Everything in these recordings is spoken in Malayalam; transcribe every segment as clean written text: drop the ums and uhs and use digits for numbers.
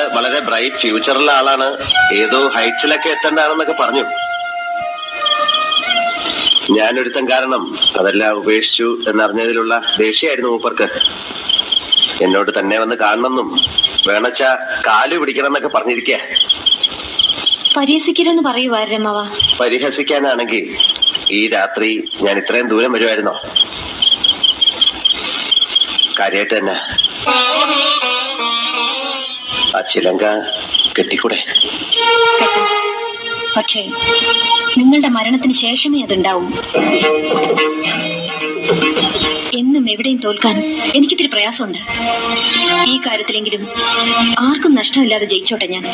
വളരെ ബ്രൈറ്റ് ഫ്യൂച്ചറുള്ള ആളാണ്, ഏതോ ഹൈറ്റ്സിലൊക്കെ എത്തേണ്ടതാണെന്നൊക്കെ പറഞ്ഞു. ഞാനൊരുത്തൻ കാരണം അതെല്ലാം ഉപേക്ഷിച്ചു എന്നറിഞ്ഞതിലുള്ള ദേഷ്യമായിരുന്നു മൂപ്പർക്ക്. എന്നോട് തന്നെ വന്ന് കാണണമെന്നും വേണച്ച കാല് പിടിക്കണം എന്നൊക്കെ പറഞ്ഞിരിക്കുക. പരിഹസിക്കലെന്ന് പറയുവാരമ്മവ. പരിഹസിക്കാനാണെങ്കിൽ ഈ രാത്രി ഞാൻ ഇത്രയും ദൂരം വരുമായിരുന്നോ? കാര്യമായിട്ട് തന്നെ ആ ചിലങ്ക കെട്ടിക്കൂടെ? പക്ഷേ നിങ്ങളുടെ മരണത്തിന് ശേഷമേ അതുണ്ടാവും. എന്നും എവിടെയും തോൽക്കാൻ എനിക്കിത്തിരി പ്രയാസമുണ്ട്. ഈ കാര്യത്തിലെങ്കിലും ആർക്കും നഷ്ടമില്ലാതെ ജയിച്ചോട്ടെ ഞാൻ.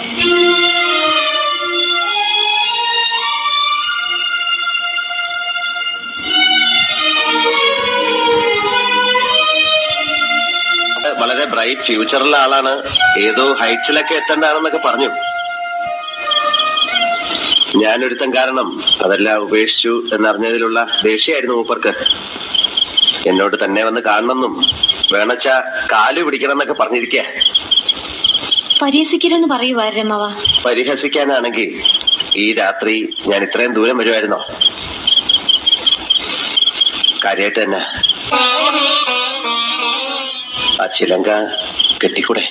വളരെ ബ്രൈറ്റ് ഫ്യൂച്ചറുള്ള ആളാണ്, ഏതോ ഹൈറ്റ്സിലൊക്കെ എത്തേണ്ടതാണെന്നൊക്കെ പറഞ്ഞു. ഞാനൊരുത്തൻ കാരണം അതെല്ലാം ഉപേക്ഷിച്ചു എന്നറിഞ്ഞതിലുള്ള ദേഷ്യമായിരുന്നു മൂപ്പർക്ക്. എന്നോട് തന്നെ വന്ന് കാണണമെന്നും വേണച്ച കാല് പിടിക്കണം എന്നൊക്കെ പറഞ്ഞിരിക്കുക. പരിഹസിക്കലെന്ന് പറയുവാരമ്മവ. പരിഹസിക്കാനാണെങ്കിൽ ഈ രാത്രി ഞാൻ ഇത്രയും ദൂരം വരുമായിരുന്നോ? കാര്യമായിട്ട് തന്നെ ആ ചിലങ്ക കെട്ടിക്കൂടെ?